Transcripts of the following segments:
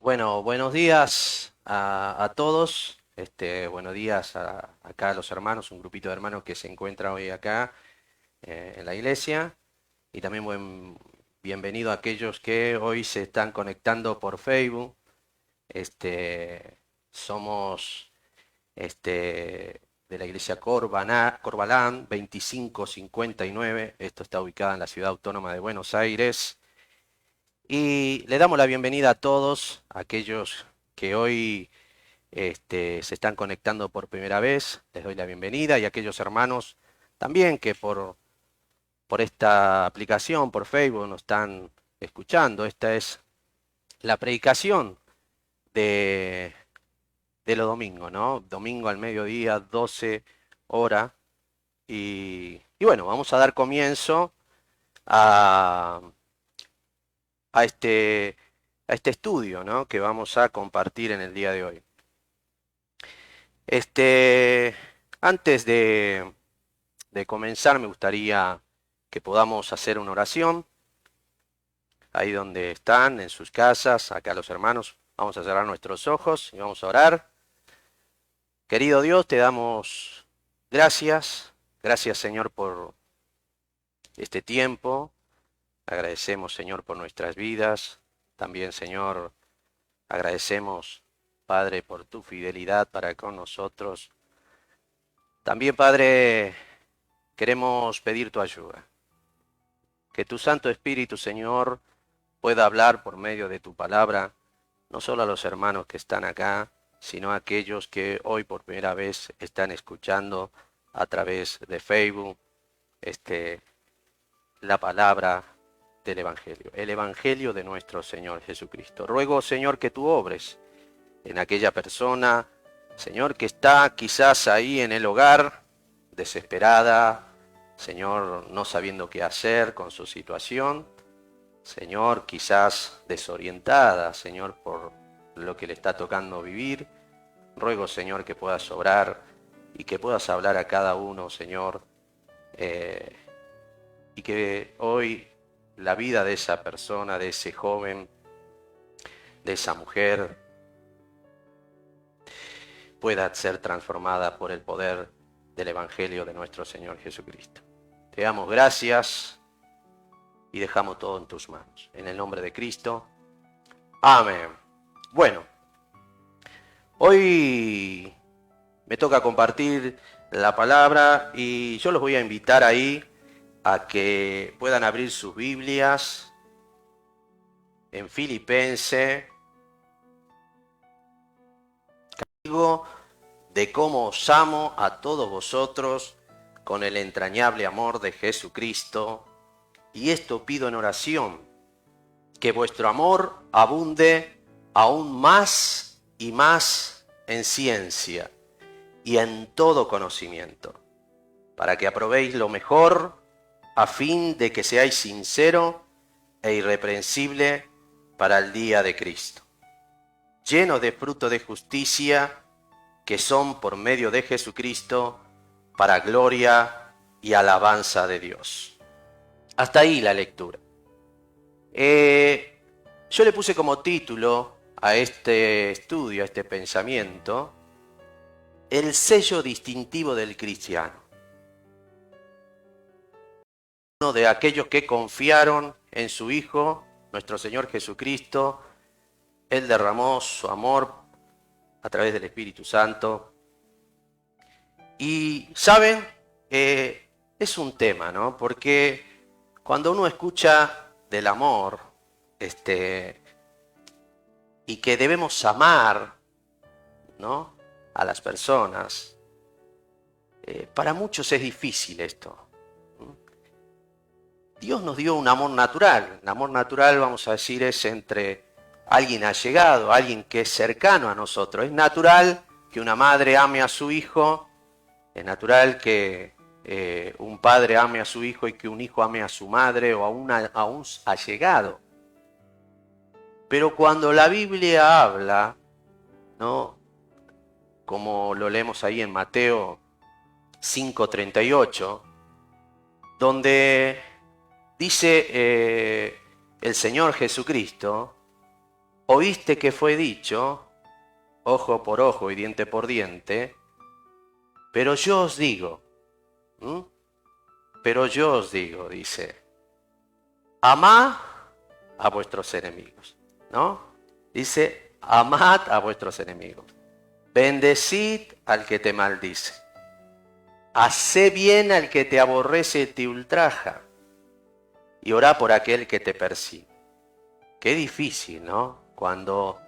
Bueno, buenos días a todos. Buenos días acá a los hermanos, un grupito de hermanos que se encuentra hoy acá en la iglesia. Y también bienvenido a aquellos que hoy se están conectando por Facebook. Somos de la iglesia Corbalán 2559. Esto está ubicado en la ciudad autónoma de Buenos Aires. Y le damos la bienvenida a todos aquellos que hoy se están conectando por primera vez. Les doy la bienvenida y a aquellos hermanos también que por esta aplicación, por Facebook, nos están escuchando. Esta es la predicación de, de los domingos, ¿no? Domingo al mediodía, 12 horas. Y bueno, vamos a dar comienzo a, a este, a este estudio, ¿no? Que vamos a compartir en el día de hoy. Este, antes de comenzar, me gustaría que podamos hacer una oración. Ahí donde están, en sus casas, acá los hermanos, vamos a cerrar nuestros ojos y vamos a orar. Querido Dios, te damos gracias. Gracias, Señor, por este tiempo. Agradecemos, Señor, por nuestras vidas. También, Señor, agradecemos, Padre, por tu fidelidad para con nosotros. También, Padre, queremos pedir tu ayuda. Que tu Santo Espíritu, Señor, pueda hablar por medio de tu palabra, no solo a los hermanos que están acá, sino a aquellos que hoy por primera vez están escuchando a través de Facebook, este, la palabra del Evangelio, el Evangelio de nuestro Señor Jesucristo. Ruego, Señor, que tú obres en aquella persona, Señor, que está quizás ahí en el hogar, desesperada, Señor, no sabiendo qué hacer con su situación, Señor, quizás desorientada, Señor, por lo que le está tocando vivir. Ruego, Señor, que puedas obrar y que puedas hablar a cada uno, Señor, eh, y que hoy la vida de esa persona, de ese joven, de esa mujer, pueda ser transformada por el poder del Evangelio de nuestro Señor Jesucristo. Te damos gracias y dejamos todo en tus manos. En el nombre de Cristo. Amén. Bueno, hoy me toca compartir la palabra y yo los voy a invitar ahí a que puedan abrir sus Biblias en Filipenses. Digo de cómo os amo a todos vosotros con el entrañable amor de Jesucristo, y esto pido en oración, que vuestro amor abunde aún más y más en ciencia y en todo conocimiento, para que aprobéis lo mejor, a fin de que seáis sincero e irreprensible para el día de Cristo, llenos de fruto de justicia, que son por medio de Jesucristo, para gloria y alabanza de Dios. Hasta ahí la lectura. Yo le puse como título a este estudio, a este pensamiento, el sello distintivo del cristiano. Uno de aquellos que confiaron en su Hijo, nuestro Señor Jesucristo. Él derramó su amor a través del Espíritu Santo. Y, ¿saben? Es un tema, ¿no? Porque cuando uno escucha del amor, y que debemos amar, ¿no?, a las personas, para muchos es difícil esto. Dios nos dio un amor natural. El amor natural, vamos a decir, es entre alguien allegado, alguien que es cercano a nosotros. Es natural que una madre ame a su hijo, es natural que un padre ame a su hijo y que un hijo ame a su madre o a un allegado. Pero cuando la Biblia habla, ¿no?, como lo leemos ahí en Mateo 5:38, donde dice el Señor Jesucristo oíste que fue dicho, ojo por ojo y diente por diente, pero yo os digo, ¿m? Pero yo os digo, dice, amad a vuestros enemigos, ¿no? Dice, amad a vuestros enemigos, bendecid al que te maldice, haced bien al que te aborrece y te ultraja, y orá por aquel que te persigue. Qué difícil, ¿no? Cuando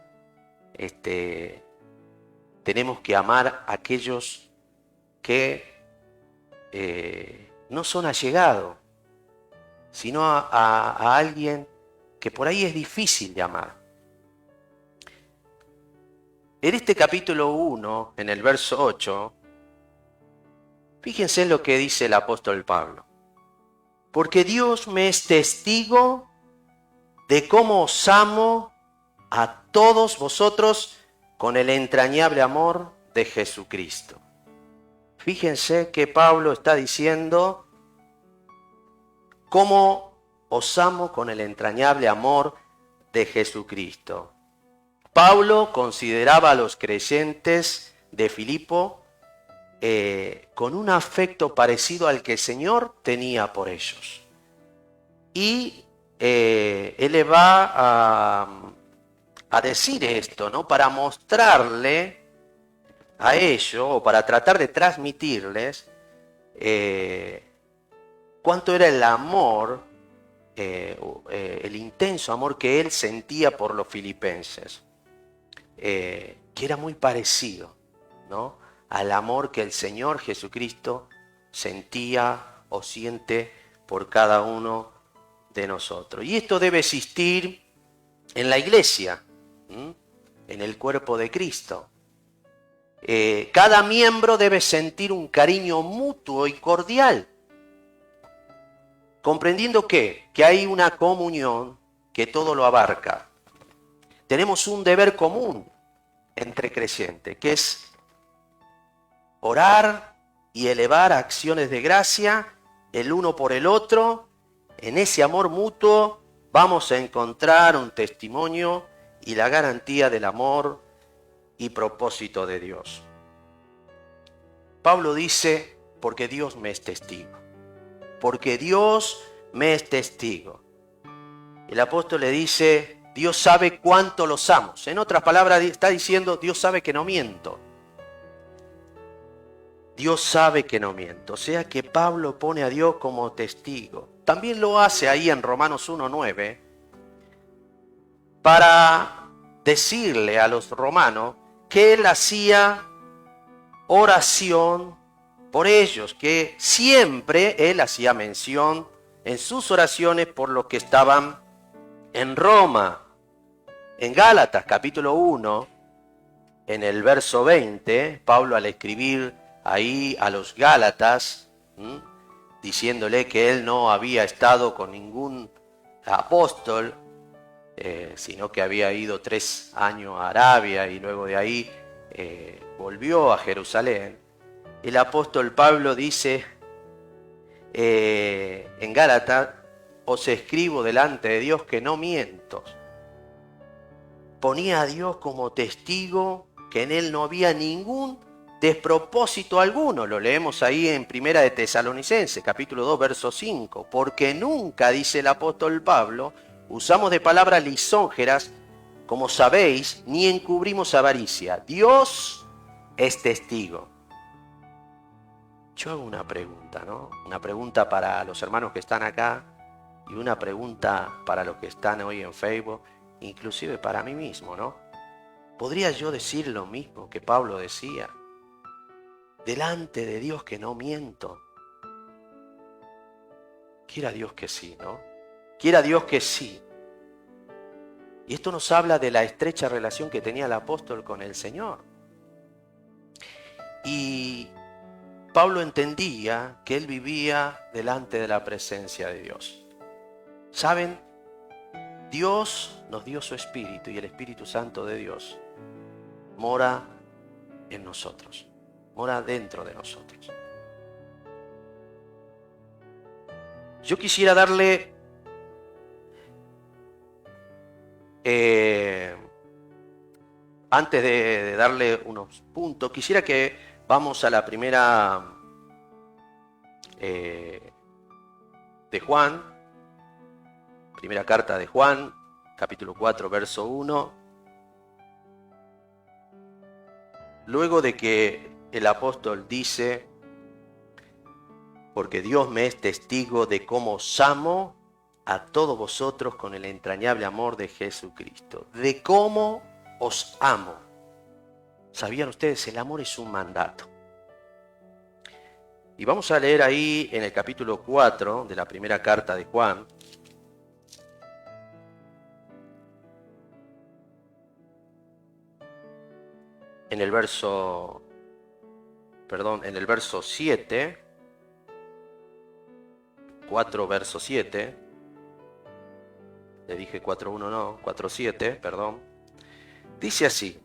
tenemos que amar a aquellos que no son allegados, sino a alguien que por ahí es difícil de amar. En este capítulo 1, en el verso 8, fíjense en lo que dice el apóstol Pablo. Porque Dios me es testigo de cómo os amo a todos vosotros con el entrañable amor de Jesucristo. Fíjense que Pablo está diciendo cómo os amo con el entrañable amor de Jesucristo. Pablo consideraba a los creyentes de Filipo con un afecto parecido al que el Señor tenía por ellos. Y él le va a decir esto, ¿no? Para mostrarle a ellos, o para tratar de transmitirles cuánto era el amor, el intenso amor que él sentía por los filipenses, que era muy parecido, ¿no?, al amor que el Señor Jesucristo sentía o siente por cada uno de nosotros. Y esto debe existir en la iglesia, en el cuerpo de Cristo. Cada miembro debe sentir un cariño mutuo y cordial, comprendiendo que hay una comunión que todo lo abarca. Tenemos un deber común entre creyentes, que es orar y elevar acciones de gracia el uno por el otro. En ese amor mutuo vamos a encontrar un testimonio y la garantía del amor y propósito de Dios. Pablo dice, porque Dios me es testigo. Porque Dios me es testigo. El apóstol le dice, Dios sabe cuánto los amo. En otras palabras, está diciendo, Dios sabe que no miento. Dios sabe que no miento. O sea que Pablo pone a Dios como testigo. También lo hace ahí en Romanos 1:9 para decirle a los romanos que él hacía oración por ellos, que siempre él hacía mención en sus oraciones por los que estaban en Roma. En Gálatas capítulo 1, en el verso 20, Pablo al escribir ahí a los Gálatas, diciéndole que él no había estado con ningún apóstol, sino que había ido 3 años a Arabia y luego de ahí volvió a Jerusalén. El apóstol Pablo dice en Gálatas, os escribo delante de Dios que no miento. Ponía a Dios como testigo que en él no había ningún despropósito alguno. Lo leemos ahí en Primera de Tesalonicenses, capítulo 2, verso 5. Porque nunca, dice el apóstol Pablo, usamos de palabras lisonjeras, como sabéis, ni encubrimos avaricia. Dios es testigo. Yo hago una pregunta, ¿no? Una pregunta para los hermanos que están acá y una pregunta para los que están hoy en Facebook, inclusive para mí mismo, ¿no? ¿Podría yo decir lo mismo que Pablo decía? Delante de Dios que no miento. Quiera Dios que sí, ¿no? Quiera Dios que sí. Y esto nos habla de la estrecha relación que tenía el apóstol con el Señor. Y Pablo entendía que él vivía delante de la presencia de Dios. ¿Saben? Dios nos dio su Espíritu y el Espíritu Santo de Dios mora en nosotros, mora dentro de nosotros. Yo quisiera darle antes de darle unos puntos, quisiera que vamos a la primera de Juan, primera carta de Juan, capítulo 4, verso 1. Luego de que el apóstol dice, porque Dios me es testigo de cómo os amo a todos vosotros con el entrañable amor de Jesucristo. De cómo os amo. ¿Sabían ustedes? El amor es un mandato. Y vamos a leer ahí en el capítulo 4 de la primera carta de Juan. En el verso 7, 4 verso 7, le dije 4.1 no, 4.7, perdón, dice así: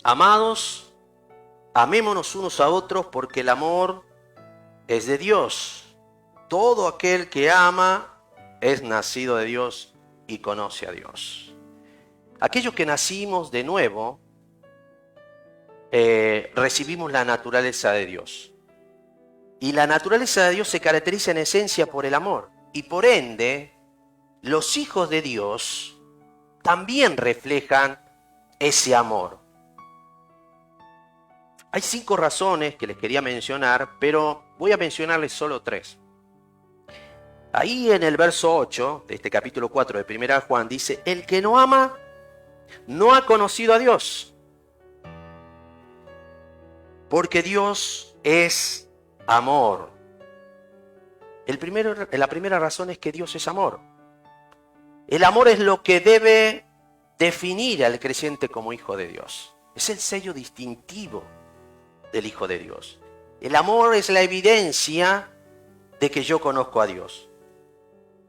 amados, amémonos unos a otros porque el amor es de Dios. Todo aquel que ama es nacido de Dios y conoce a Dios. Aquellos que nacimos de nuevo, recibimos la naturaleza de Dios. Y la naturaleza de Dios se caracteriza en esencia por el amor. Y por ende, los hijos de Dios también reflejan ese amor. Hay 5 razones que les quería mencionar, pero voy a mencionarles solo 3. Ahí en el verso 8 de este capítulo 4 de 1 Juan dice: el que no ama no ha conocido a Dios, porque Dios es amor. La primera razón es que Dios es amor. El amor es lo que debe definir al creyente como hijo de Dios. Es el sello distintivo del hijo de Dios. El amor es la evidencia de que yo conozco a Dios.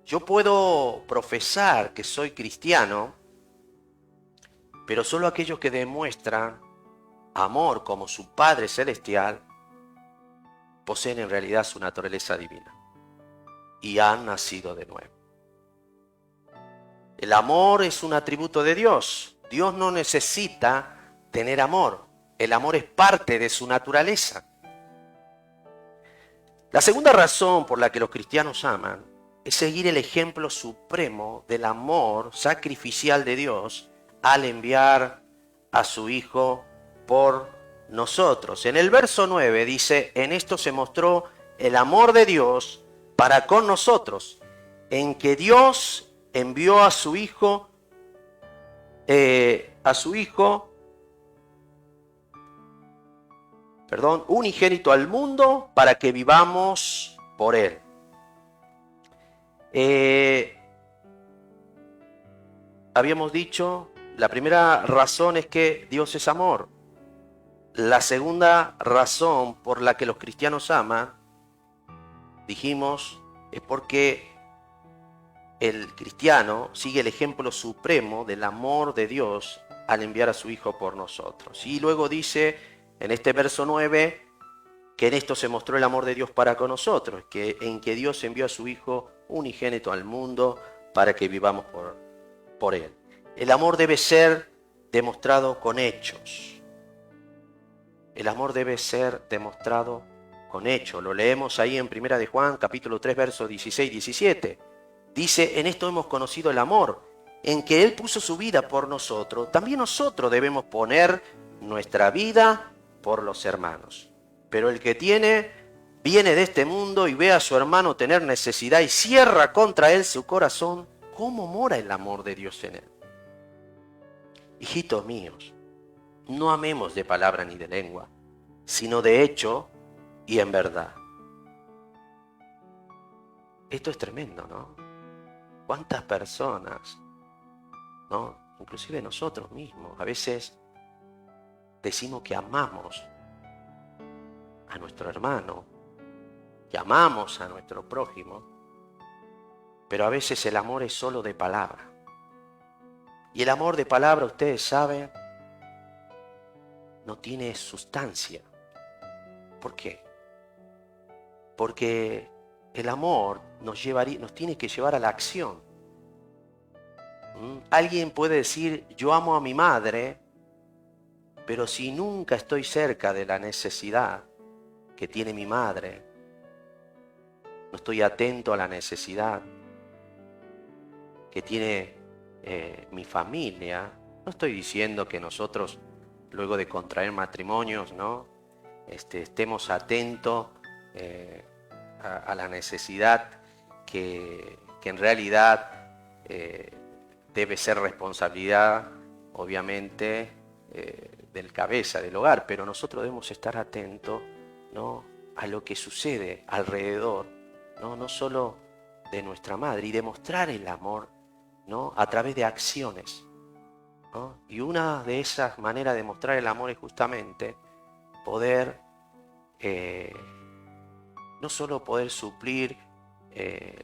Yo puedo profesar que soy cristiano, pero solo aquellos que demuestran amor como su Padre Celestial poseen en realidad su naturaleza divina y han nacido de nuevo. El amor es un atributo de Dios. Dios no necesita tener amor. El amor es parte de su naturaleza. La segunda razón por la que los cristianos aman es seguir el ejemplo supremo del amor sacrificial de Dios al enviar a su Hijo por nosotros. En el verso 9 dice: en esto se mostró el amor de Dios para con nosotros, en que Dios envió a su Hijo, unigénito al mundo para que vivamos por Él. Habíamos dicho, la primera razón es que Dios es amor. La segunda razón por la que los cristianos aman, dijimos, es porque el cristiano sigue el ejemplo supremo del amor de Dios al enviar a su Hijo por nosotros. Y luego dice en este verso 9 que en esto se mostró el amor de Dios para con nosotros, en que Dios envió a su Hijo unigénito al mundo para que vivamos por Él. El amor debe ser demostrado con hechos. El amor debe ser demostrado con hechos. Lo leemos ahí en 1 de Juan, capítulo 3, versos 16 y 17. Dice: en esto hemos conocido el amor, en que Él puso su vida por nosotros. También nosotros debemos poner nuestra vida por los hermanos. Pero el que viene de este mundo y ve a su hermano tener necesidad y cierra contra él su corazón, ¿cómo mora el amor de Dios en él? Hijitos míos, no amemos de palabra ni de lengua, sino de hecho y en verdad. Esto es tremendo, ¿no? ¿Cuántas personas, ¿no? Inclusive nosotros mismos, a veces decimos que amamos a nuestro hermano, que amamos a nuestro prójimo, pero a veces el amor es solo de palabra. Y el amor de palabra, ustedes saben, no tiene sustancia. ¿Por qué? Porque el amor nos tiene que llevar a la acción. Alguien puede decir: yo amo a mi madre, Pero si nunca estoy cerca de la necesidad que tiene mi madre, no estoy atento a la necesidad que tiene mi familia, no estoy diciendo que nosotros, luego de contraer matrimonios, ¿no? Estemos atentos a la necesidad que en realidad debe ser responsabilidad, obviamente, del cabeza del hogar, pero nosotros debemos estar atentos, ¿no?, a lo que sucede alrededor, no solo de nuestra madre, y demostrar el amor, ¿no?, a través de acciones, ¿no? Y una de esas maneras de mostrar el amor es justamente poder, no solo poder suplir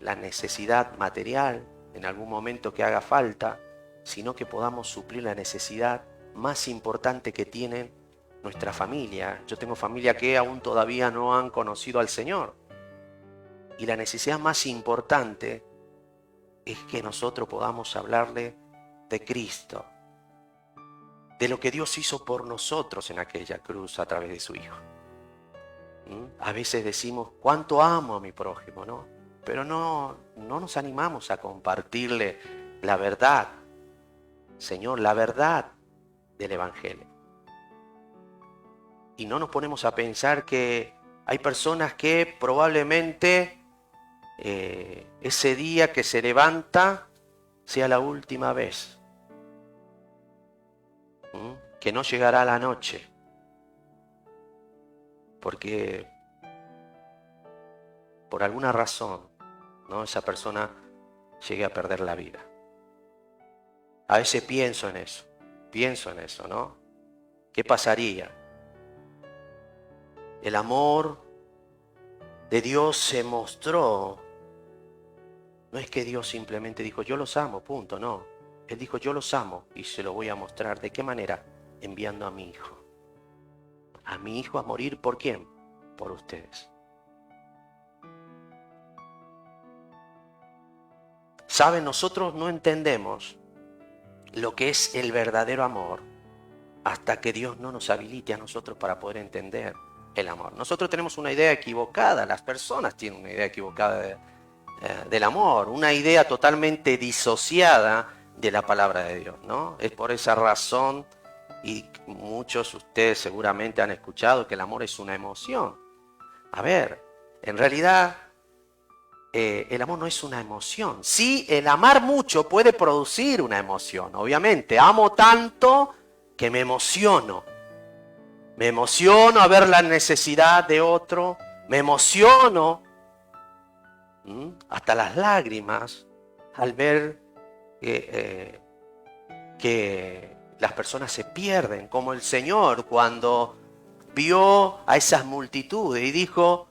la necesidad material en algún momento que haga falta, sino que podamos suplir la necesidad más importante que tienen nuestra familia. Yo tengo familia que aún todavía no han conocido al Señor. Y la necesidad más importante es que nosotros podamos hablarle de Cristo, de lo que Dios hizo por nosotros en aquella cruz a través de su Hijo. A veces decimos, cuánto amo a mi prójimo, ¿no? Pero no nos animamos a compartirle la verdad, Señor, la verdad del Evangelio. Y no nos ponemos a pensar que hay personas que probablemente ese día que se levanta sea la última vez, que no llegará la noche, porque por alguna razón, ¿no?, esa persona llegue a perder la vida. A veces pienso en eso, ¿no? ¿Qué pasaría? El amor de Dios se mostró. No es que Dios simplemente dijo, yo los amo, punto, no. Él dijo, yo los amo y se lo voy a mostrar. ¿De qué manera? Enviando a mi Hijo. A mi Hijo a morir, ¿por quién? Por ustedes. Saben, nosotros no entendemos lo que es el verdadero amor hasta que Dios no nos habilite a nosotros para poder entender el amor. Nosotros tenemos una idea equivocada, las personas tienen una idea equivocada del amor, una idea totalmente disociada de la palabra de Dios, ¿no? Es por esa razón, y muchos de ustedes seguramente han escuchado que el amor es una emoción. A ver, en realidad el amor no es una emoción. Sí, el amar mucho puede producir una emoción, obviamente. Amo tanto que me emociono. Me emociono a ver la necesidad de otro. Me emociono hasta las lágrimas al ver que las personas se pierden, como el Señor cuando vio a esas multitudes y dijo,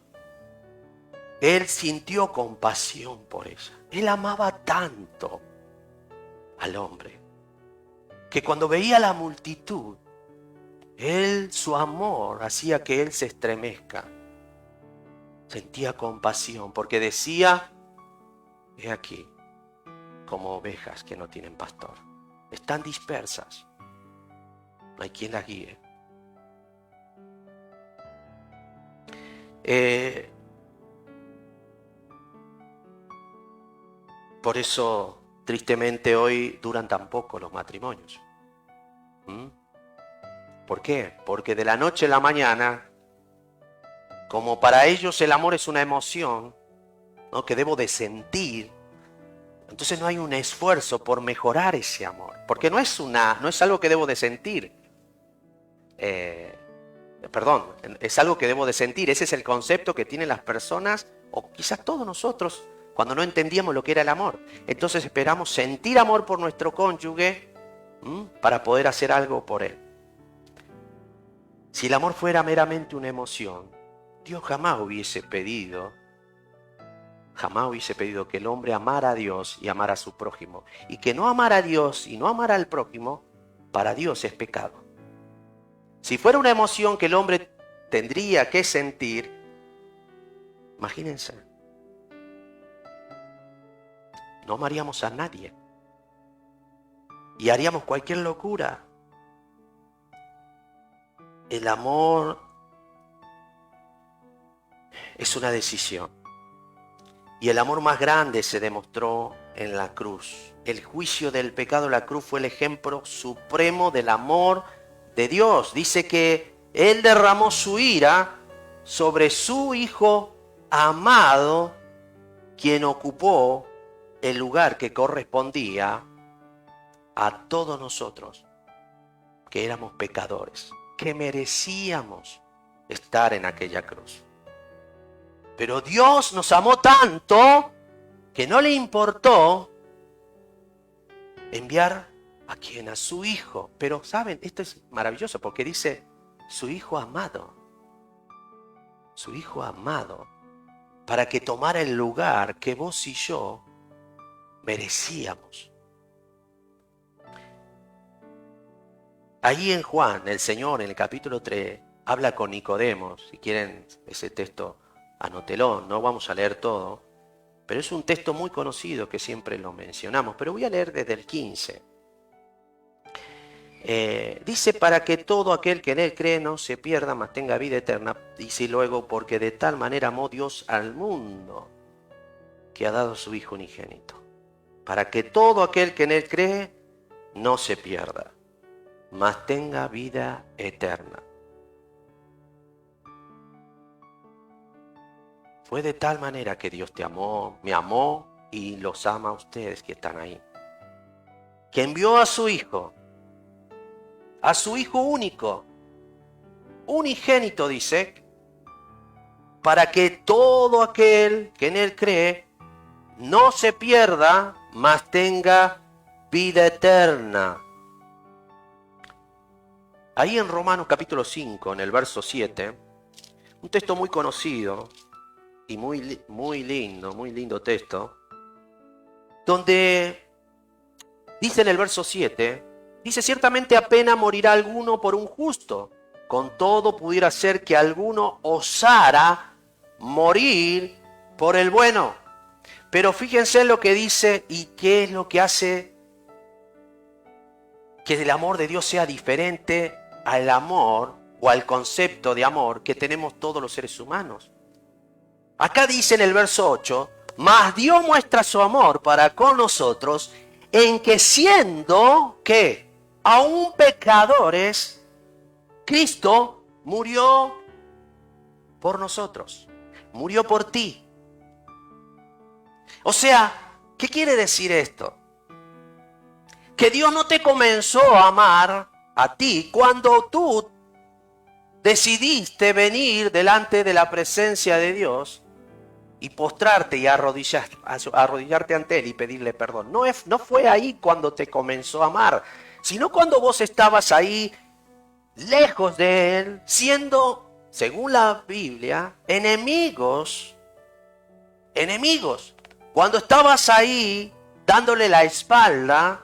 Él sintió compasión por ella. Él amaba tanto al hombre que cuando veía la multitud, su amor hacía que él se estremezca. Sentía compasión porque decía, he aquí, como ovejas que no tienen pastor. Están dispersas. No hay quien las guíe. Por eso, tristemente, hoy duran tan poco los matrimonios. ¿Por qué? Porque de la noche a la mañana, como para ellos el amor es una emoción, ¿no?, que debo de sentir, entonces no hay un esfuerzo por mejorar ese amor, porque no es algo que debo de sentir. Es algo que debo de sentir. Ese es el concepto que tienen las personas, o quizás todos nosotros, cuando no entendíamos lo que era el amor. Entonces esperamos sentir amor por nuestro cónyuge para poder hacer algo por él. Si el amor fuera meramente una emoción, Dios jamás hubiese pedido que el hombre amara a Dios y amara a su prójimo. Y que no amara a Dios y no amara al prójimo, para Dios es pecado. Si fuera una emoción que el hombre tendría que sentir, imagínense, no amaríamos a nadie y haríamos cualquier locura. El amor es una decisión. Y el amor más grande se demostró en la cruz. El juicio del pecado de la cruz fue el ejemplo supremo del amor de Dios. Dice que Él derramó su ira sobre su Hijo amado, quien ocupó el lugar que correspondía a todos nosotros, que éramos pecadores, que merecíamos estar en aquella cruz. Pero Dios nos amó tanto que no le importó enviar a quien, a su Hijo. Pero saben, esto es maravilloso porque dice su Hijo amado. Su Hijo amado, para que tomara el lugar que vos y yo merecíamos. Ahí en Juan, el Señor en el capítulo 3 habla con Nicodemo. Si quieren ese texto, anótelo, no vamos a leer todo, pero es un texto muy conocido que siempre lo mencionamos, pero voy a leer desde el 15. Dice, para que todo aquel que en Él cree no se pierda, mas tenga vida eterna. Dice luego, porque de tal manera amó Dios al mundo, que ha dado a su Hijo unigénito, para que todo aquel que en Él cree no se pierda, mas tenga vida eterna. Fue de tal manera que Dios te amó, me amó y los ama a ustedes que están ahí, que envió a su Hijo único, unigénito, dice, para que todo aquel que en Él cree no se pierda, mas tenga vida eterna. Ahí en Romanos capítulo 5, en el verso 7, un texto muy conocido y muy lindo texto, donde dice en el verso 7, dice, ciertamente apenas morirá alguno por un justo, con todo pudiera ser que alguno osara morir por el bueno. Pero fíjense en lo que dice y qué es lo que hace que el amor de Dios sea diferente al amor o al concepto de amor que tenemos todos los seres humanos. Acá dice en el verso 8, mas Dios muestra su amor para con nosotros en que siendo, ¿qué? Aún pecadores, Cristo murió por nosotros, murió por ti. O sea, ¿qué quiere decir esto? Que Dios no te comenzó a amar a ti cuando tú decidiste venir delante de la presencia de Dios y postrarte y arrodillarte ante Él y pedirle perdón. No fue ahí cuando te comenzó a amar, sino cuando vos estabas ahí lejos de Él, siendo, según la Biblia, enemigos. Cuando estabas ahí dándole la espalda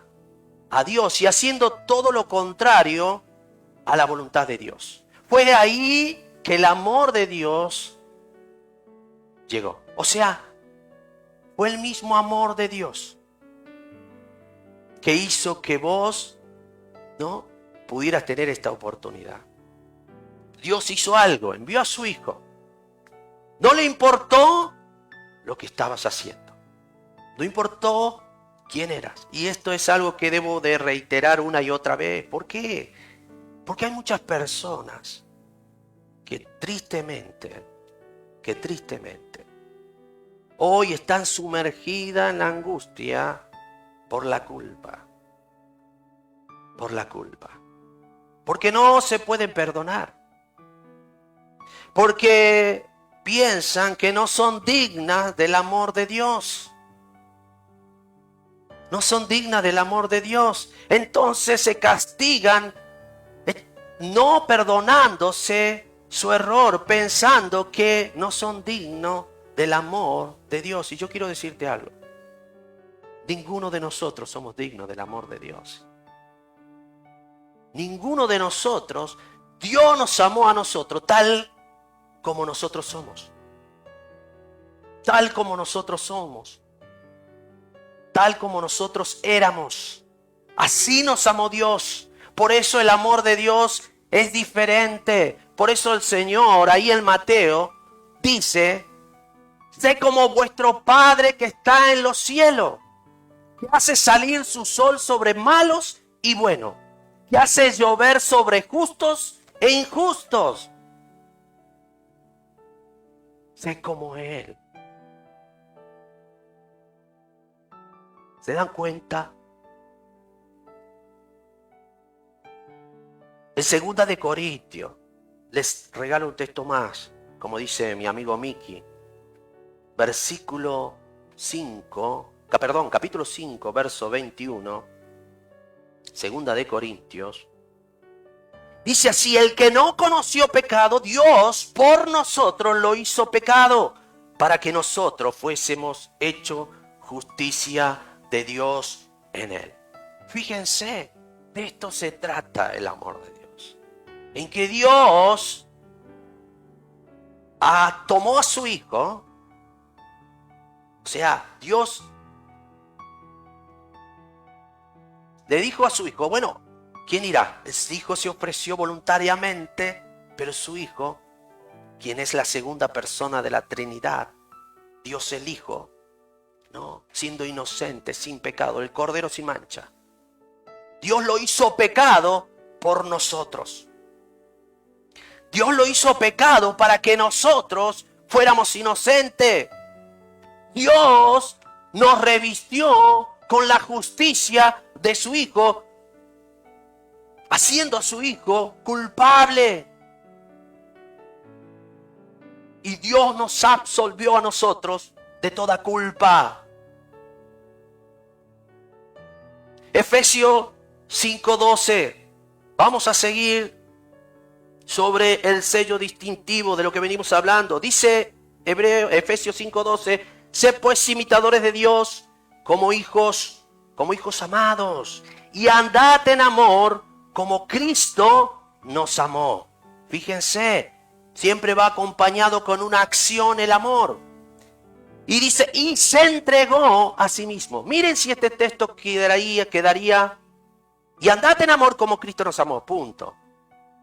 a Dios y haciendo todo lo contrario a la voluntad de Dios. Fue ahí que el amor de Dios llegó. O sea, fue el mismo amor de Dios que hizo que vos no pudieras tener esta oportunidad. Dios hizo algo, envió a su Hijo. No le importó lo que estabas haciendo. No importó quién eras. Y esto es algo que debo de reiterar una y otra vez. ¿Por qué? Porque hay muchas personas que tristemente, hoy están sumergidas en la angustia por la culpa. Porque no se pueden perdonar. Porque piensan que no son dignas del amor de Dios. No son dignas del amor de Dios. Entonces se castigan no perdonándose su error, pensando que no son dignos del amor de Dios. Y yo quiero decirte algo. Ninguno de nosotros somos dignos del amor de Dios. Ninguno de nosotros. Dios nos amó a nosotros tal como nosotros somos. Tal como nosotros somos. Tal como nosotros éramos. Así nos amó Dios. Por eso el amor de Dios es diferente. Por eso el Señor, ahí en Mateo, dice, sé como vuestro Padre que está en los cielos, que hace salir su sol sobre malos y buenos, que hace llover sobre justos e injustos. Sé como Él. ¿Se dan cuenta? En 2 de Corintios, les regalo un texto más, como dice mi amigo Miki, capítulo 5, verso 21, 2 de Corintios, dice así: el que no conoció pecado, Dios por nosotros lo hizo pecado, para que nosotros fuésemos hechos justicia de Dios en él. Fíjense, de esto se trata el amor de Dios. En que Dios tomó a su Hijo, o sea, Dios le dijo a su Hijo, bueno, ¿quién irá? El Hijo se ofreció voluntariamente, pero su Hijo, quien es la segunda persona de la Trinidad, Dios el Hijo, ¿no? Siendo inocente, sin pecado, el Cordero sin mancha. Dios lo hizo pecado por nosotros. Dios lo hizo pecado para que nosotros fuéramos inocentes. Dios nos revistió con la justicia de su Hijo, haciendo a su Hijo culpable. Y Dios nos absolvió a nosotros de toda culpa. Efesios 5:12. Vamos a seguir sobre el sello distintivo de lo que venimos hablando. Dice Efesios 5:12, sed pues imitadores de Dios como hijos amados, y andad en amor como Cristo nos amó. Fíjense, siempre va acompañado con una acción el amor. Y dice, y se entregó a sí mismo. Miren si este texto quedaría, y andad en amor como Cristo nos amó, punto.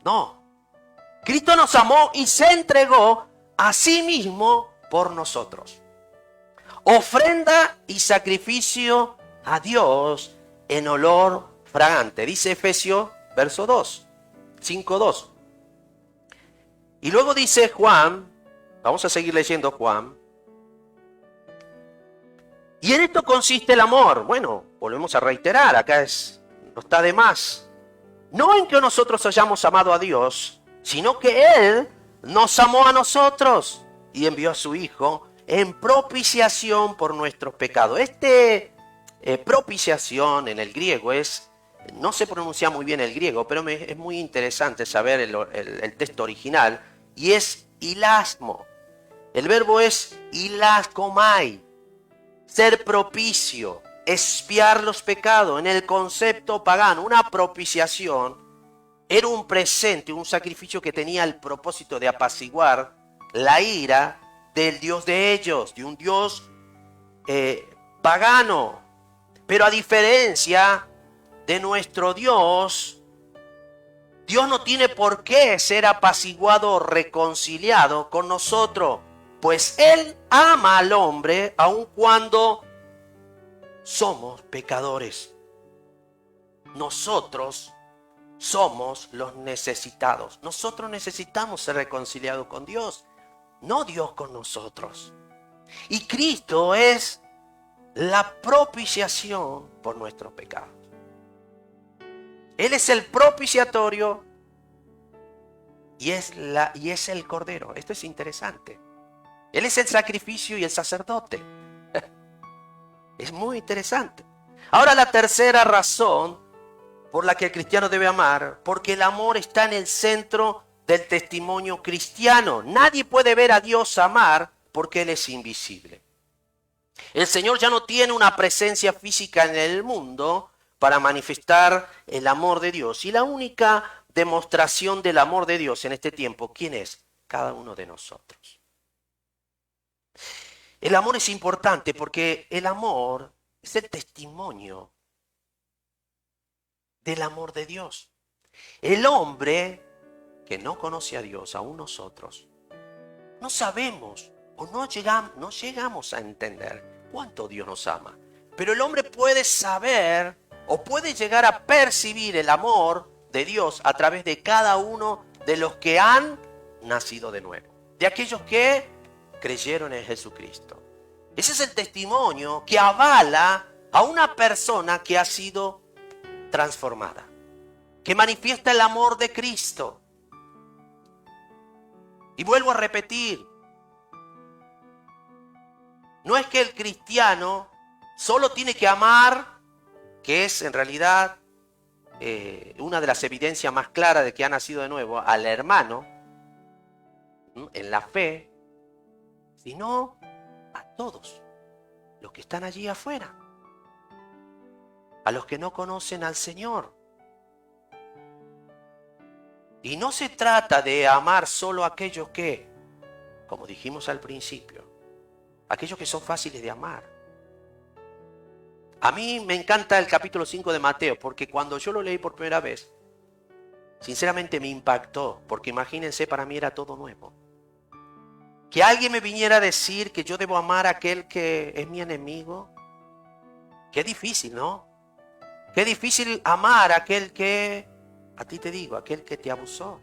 No. Cristo nos amó y se entregó a sí mismo por nosotros. Ofrenda y sacrificio a Dios en olor fragante. Dice Efesios, verso 2, 5:2. Y luego dice Juan, vamos a seguir leyendo Juan. Y en esto consiste el amor. Bueno, volvemos a reiterar, acá no está de más. No en que nosotros hayamos amado a Dios, sino que Él nos amó a nosotros y envió a su Hijo en propiciación por nuestros pecados. Propiciación en el griego no se pronuncia muy bien el griego, pero es muy interesante saber el texto original, y es hilasmo. El verbo es hilaskomai, ser propicio, expiar los pecados. En el concepto pagano, una propiciación era un presente, un sacrificio que tenía el propósito de apaciguar la ira del Dios de ellos, de un Dios pagano. Pero a diferencia de nuestro Dios, Dios no tiene por qué ser apaciguado o reconciliado con nosotros, pues Él ama al hombre aun cuando somos pecadores. Nosotros somos los necesitados. Nosotros necesitamos ser reconciliados con Dios, no Dios con nosotros. Y Cristo es la propiciación por nuestros pecados. Él es el propiciatorio y es el Cordero. Esto es interesante. Él es el sacrificio y el sacerdote. Es muy interesante. Ahora, la tercera razón por la que el cristiano debe amar, porque el amor está en el centro del testimonio cristiano. Nadie puede ver a Dios amar porque Él es invisible. El Señor ya no tiene una presencia física en el mundo para manifestar el amor de Dios. Y la única demostración del amor de Dios en este tiempo, ¿quién es? Cada uno de nosotros. El amor es importante porque el amor es el testimonio del amor de Dios. El hombre que no conoce a Dios, aún nosotros, no sabemos o no llegamos a entender cuánto Dios nos ama. Pero el hombre puede saber o puede llegar a percibir el amor de Dios a través de cada uno de los que han nacido de nuevo, de aquellos que creyeron en Jesucristo. Ese es el testimonio que avala a una persona que ha sido transformada, que manifiesta el amor de Cristo. Y vuelvo a repetir, no es que el cristiano solo tiene que amar, que es en realidad una de las evidencias más claras de que ha nacido de nuevo, al hermano en la fe, sino a todos los que están allí afuera, a los que no conocen al Señor. Y no se trata de amar solo a aquellos que, como dijimos al principio, aquellos que son fáciles de amar. A mí me encanta el capítulo 5 de Mateo, porque cuando yo lo leí por primera vez, sinceramente me impactó, porque imagínense, para mí era todo nuevo. Que alguien me viniera a decir que yo debo amar a aquel que es mi enemigo. Qué difícil, ¿no? Qué difícil amar a aquel que, a ti te digo, aquel que te abusó,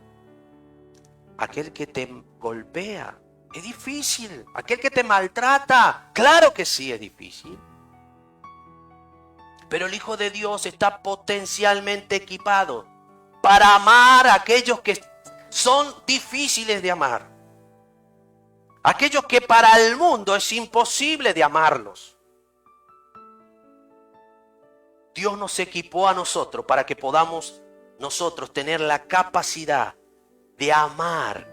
aquel que te golpea. Es difícil. Aquel que te maltrata. Claro que sí es difícil. Pero el Hijo de Dios está potencialmente equipado para amar a aquellos que son difíciles de amar. Aquellos que para el mundo es imposible de amarlos. Dios nos equipó a nosotros para que podamos nosotros tener la capacidad de amar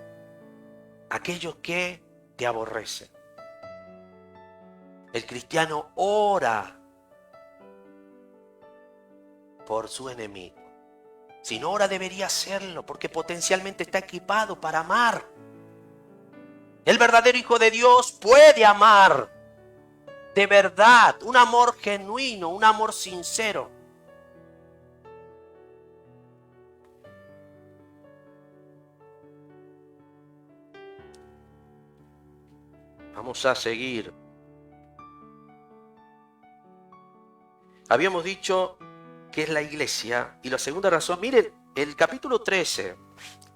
a aquellos que te aborrecen. El cristiano ora por su enemigo. Si no ora, debería hacerlo, porque potencialmente está equipado para amar. El verdadero Hijo de Dios puede amar de verdad, un amor genuino, un amor sincero. Vamos a seguir. Habíamos dicho que es la iglesia, y la segunda razón, miren, el capítulo 13,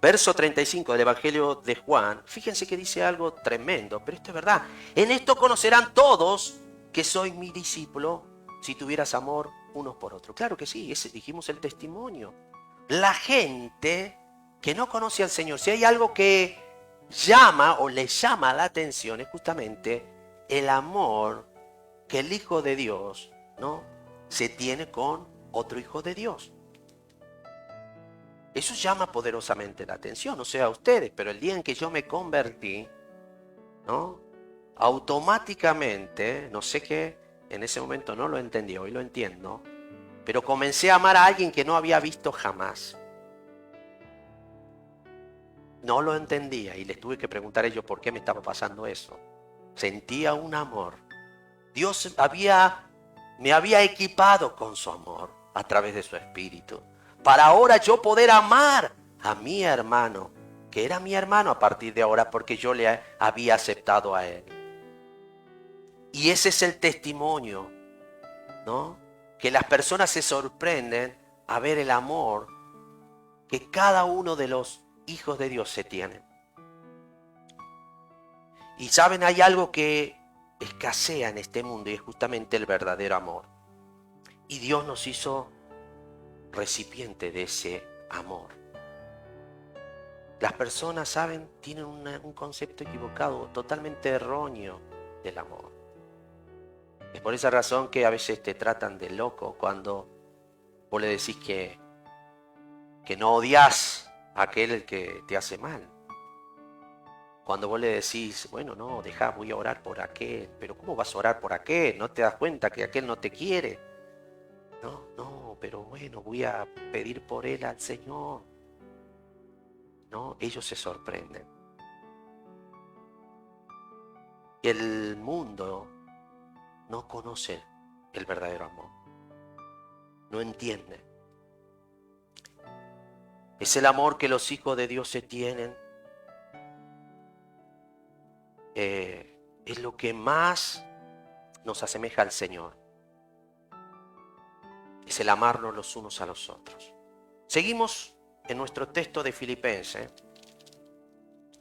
verso 35 del Evangelio de Juan, fíjense que dice algo tremendo, pero esto es verdad. En esto conocerán todos que soy mi discípulo, si tuvieras amor unos por otros. Claro que sí, ese dijimos el testimonio. La gente que no conoce al Señor, si hay algo que llama o le llama la atención, es justamente el amor que el Hijo de Dios, ¿no?, se tiene con otro hijo de Dios. Eso llama poderosamente la atención, no sé a ustedes, pero el día en que yo me convertí, ¿no?, automáticamente, no sé qué, en ese momento no lo entendí, hoy lo entiendo, pero comencé a amar a alguien que no había visto jamás. No lo entendía y les tuve que preguntar a ellos por qué me estaba pasando eso. Sentía un amor. Dios me había equipado con su amor a través de su Espíritu, para ahora yo poder amar a mi hermano, que era mi hermano a partir de ahora, porque yo le había aceptado a él. Y ese es el testimonio, ¿no?, que las personas se sorprenden a ver el amor que cada uno de los hijos de Dios se tienen. Y saben, hay algo que escasea en este mundo y es justamente el verdadero amor. Y Dios nos hizo recipiente de ese amor. Las personas, ¿saben?, tienen un concepto equivocado, totalmente erróneo del amor. Es por esa razón que a veces te tratan de loco cuando vos le decís que no odias a aquel que te hace mal. Cuando vos le decís, bueno, no, dejá, voy a orar por aquel. Pero ¿cómo vas a orar por aquel? ¿No te das cuenta que aquel no te quiere? No, pero bueno, voy a pedir por él al Señor. No, ellos se sorprenden. El mundo no conoce el verdadero amor. No entiende. Es el amor que los hijos de Dios se tienen. Es lo que más nos asemeja al Señor. Es el amarnos los unos a los otros. Seguimos en nuestro texto de Filipenses.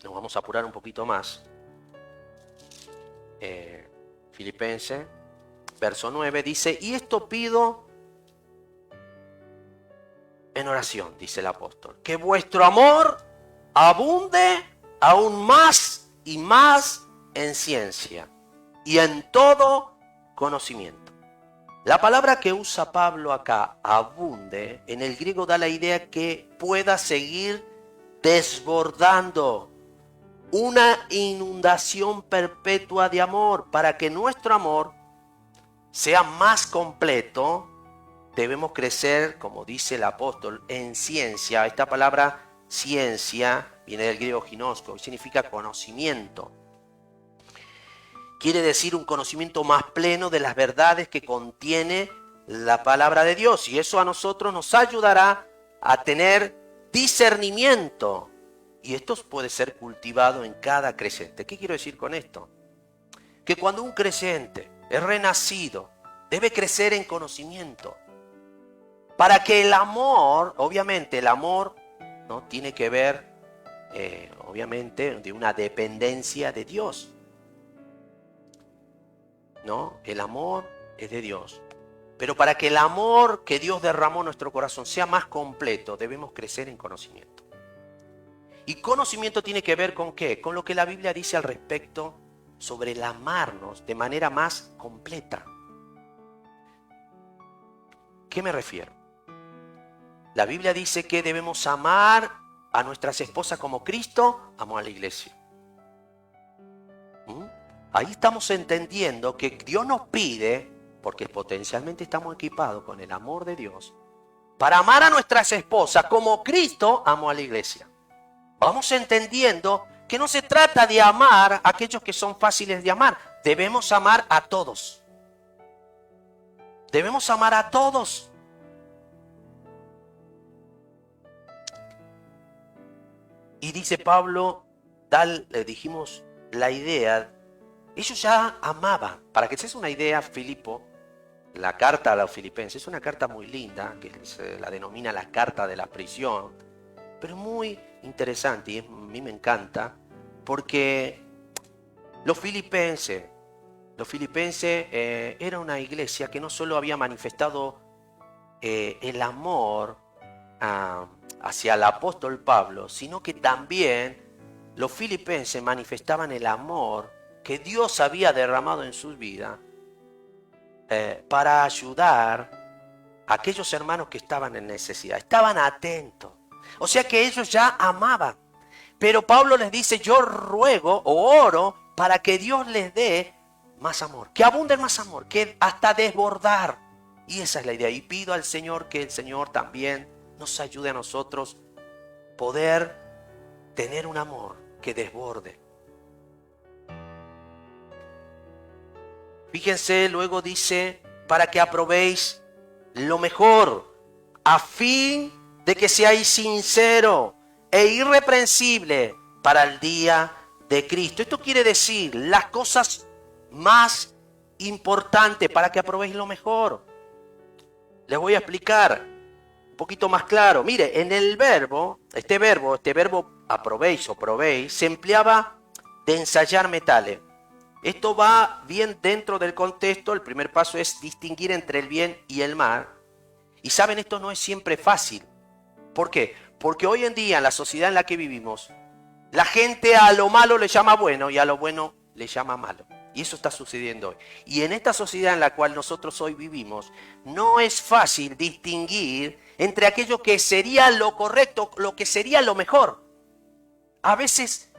Nos vamos a apurar un poquito más. Filipenses, verso 9, dice: y esto pido en oración, dice el apóstol, que vuestro amor abunde aún más y más en ciencia y en todo conocimiento. La palabra que usa Pablo acá, abunde, en el griego da la idea que pueda seguir desbordando, una inundación perpetua de amor. Para que nuestro amor sea más completo, debemos crecer, como dice el apóstol, en ciencia. Esta palabra ciencia viene del griego ginosko y significa conocimiento. Quiere decir un conocimiento más pleno de las verdades que contiene la palabra de Dios. Y eso a nosotros nos ayudará a tener discernimiento. Y esto puede ser cultivado en cada creyente. ¿Qué quiero decir con esto? Que cuando un creyente es renacido, debe crecer en conocimiento. Para que el amor, obviamente el amor, ¿no?, tiene que ver, obviamente, de una dependencia de Dios. ¿No? El amor es de Dios. Pero para que el amor que Dios derramó en nuestro corazón sea más completo, debemos crecer en conocimiento. Y conocimiento tiene que ver con ¿qué? Con lo que la Biblia dice al respecto sobre el amarnos de manera más completa. ¿Qué me refiero? La Biblia dice que debemos amar a nuestras esposas como Cristo amó a la iglesia. Ahí estamos entendiendo que Dios nos pide, porque potencialmente estamos equipados con el amor de Dios, para amar a nuestras esposas como Cristo amó a la iglesia. Vamos entendiendo que no se trata de amar a aquellos que son fáciles de amar. Debemos amar a todos. Debemos amar a todos. Y dice Pablo, le dijimos la idea, ellos ya amaban. Para que se haga una idea, Filipo, la carta a los filipenses, es una carta muy linda, que se la denomina la carta de la prisión, pero muy interesante y a mí me encanta, porque los filipenses era una iglesia que no solo había manifestado el amor hacia el apóstol Pablo, sino que también los filipenses manifestaban el amor que Dios había derramado en sus vidas para ayudar a aquellos hermanos que estaban en necesidad. Estaban atentos. O sea que ellos ya amaban. Pero Pablo les dice, yo ruego o oro para que Dios les dé más amor. Que abunde más amor, que hasta desbordar. Y esa es la idea. Y pido al Señor que el Señor también nos ayude a nosotros poder tener un amor que desborde. Fíjense, luego dice, para que aprobéis lo mejor, a fin de que seáis sincero e irreprensible para el día de Cristo. Esto quiere decir las cosas más importantes para que aprobéis lo mejor. Les voy a explicar un poquito más claro. Mire, en el verbo, este verbo aprobéis o probéis, se empleaba de ensayar metales. Esto va bien dentro del contexto. El primer paso es distinguir entre el bien y el mal. Y saben, esto no es siempre fácil. ¿Por qué? Porque hoy en día, en la sociedad en la que vivimos, la gente a lo malo le llama bueno y a lo bueno le llama malo. Y eso está sucediendo hoy. Y en esta sociedad en la cual nosotros hoy vivimos, no es fácil distinguir entre aquello que sería lo correcto, lo que sería lo mejor. A veces,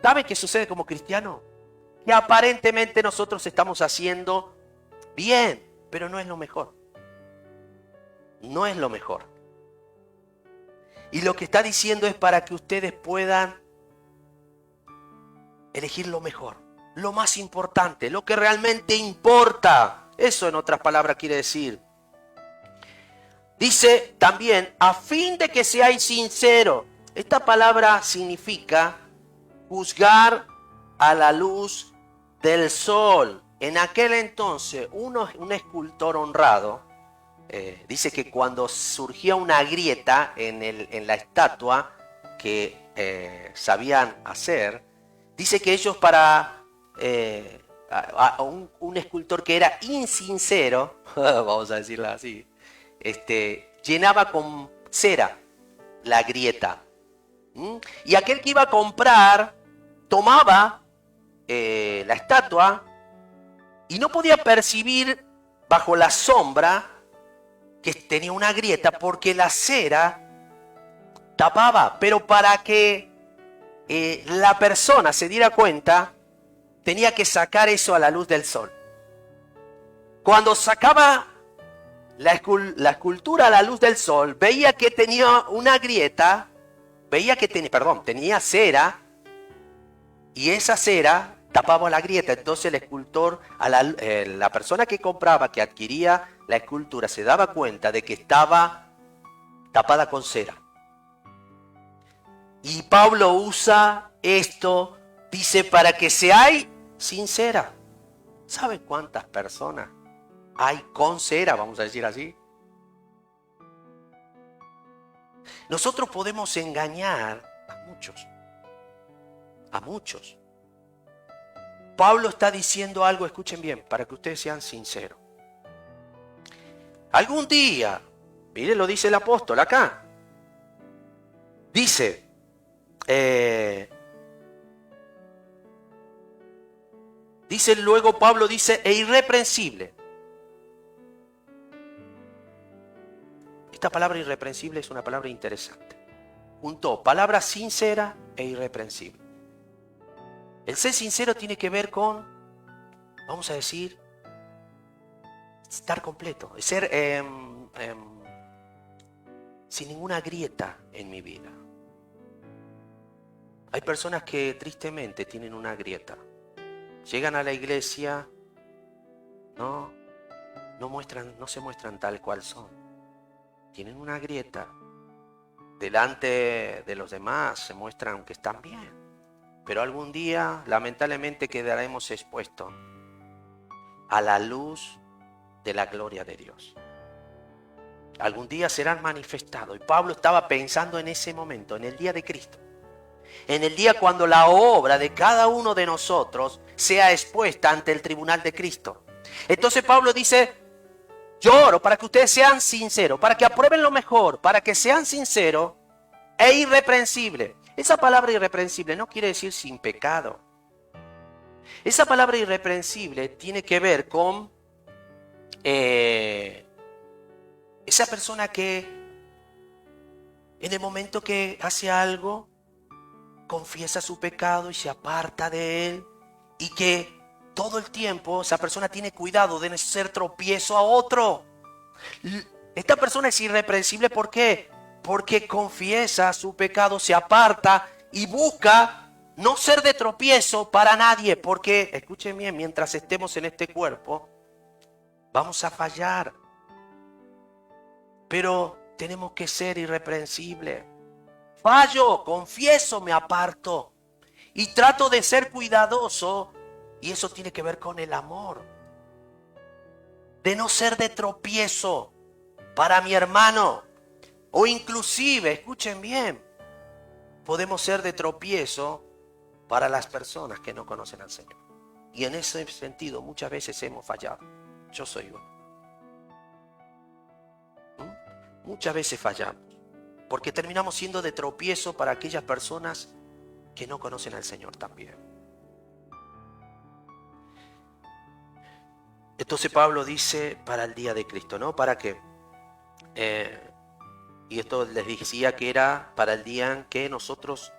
¿sabe qué sucede como cristiano? Que aparentemente nosotros estamos haciendo bien, pero no es lo mejor. No es lo mejor. Y lo que está diciendo es para que ustedes puedan elegir lo mejor, lo más importante, lo que realmente importa. Eso, en otras palabras, quiere decir Dice también, a fin de que seáis sinceros. Esta palabra significa juzgar a la luz del sol. En aquel entonces, un escultor honrado, dice que cuando surgía una grieta en la estatua que sabían hacer, dice que ellos para un escultor que era insincero, vamos a decirlo así, llenaba con cera la grieta. Y aquel que iba a comprar tomaba la estatua y no podía percibir bajo la sombra que tenía una grieta porque la cera tapaba. Pero para que la persona se diera cuenta, tenía que sacar eso a la luz del sol. Cuando sacaba la escultura a la luz del sol, veía que tenía una grieta, tenía cera, y esa cera tapaba la grieta. Entonces el escultor, la persona que compraba, que adquiría la escultura, se daba cuenta de que estaba tapada con cera. Y Pablo usa esto, dice, para que seáis sinceras. ¿Saben cuántas personas hay con cera, vamos a decir así? Nosotros podemos engañar a muchos. A muchos. Pablo está diciendo algo, escuchen bien, para que ustedes sean sinceros. Algún día, mire, lo dice el apóstol acá. Dice, luego Pablo dice, e irreprensible. Esta palabra irreprensible es una palabra interesante. Juntó palabra sincera e irreprensible. El ser sincero tiene que ver con, vamos a decir, estar completo, ser sin ninguna grieta en mi vida. Hay personas que tristemente tienen una grieta. Llegan a la iglesia, no se muestran tal cual son. Tienen una grieta. Delante de los demás se muestran que están bien. Pero algún día, lamentablemente, quedaremos expuestos a la luz de la gloria de Dios. Algún día serán manifestados. Y Pablo estaba pensando en ese momento, en el día de Cristo. En el día cuando la obra de cada uno de nosotros sea expuesta ante el tribunal de Cristo. Entonces Pablo dice, yo oro para que ustedes sean sinceros, para que aprueben lo mejor, para que sean sinceros e irreprensibles. Esa palabra irreprensible no quiere decir sin pecado. Esa palabra irreprensible tiene que ver con esa persona que en el momento que hace algo, confiesa su pecado y se aparta de él, y que todo el tiempo esa persona tiene cuidado de no ser tropiezo a otro. Esta persona es irreprensible, ¿por qué? Porque confiesa su pecado, se aparta y busca no ser de tropiezo para nadie, porque, escuchen bien, mientras estemos en este cuerpo, vamos a fallar. Pero tenemos que ser irreprensibles. Fallo, confieso, me aparto y trato de ser cuidadoso, y eso tiene que ver con el amor. De no ser de tropiezo para mi hermano, o inclusive, escuchen bien, podemos ser de tropiezo para las personas que no conocen al Señor. Y en ese sentido muchas veces hemos fallado. Yo soy uno. Muchas veces fallamos, porque terminamos siendo de tropiezo para aquellas personas que no conocen al Señor también. Entonces Pablo dice para el día de Cristo, ¿no? ¿Para qué? Y esto les decía que era para el día en que nosotros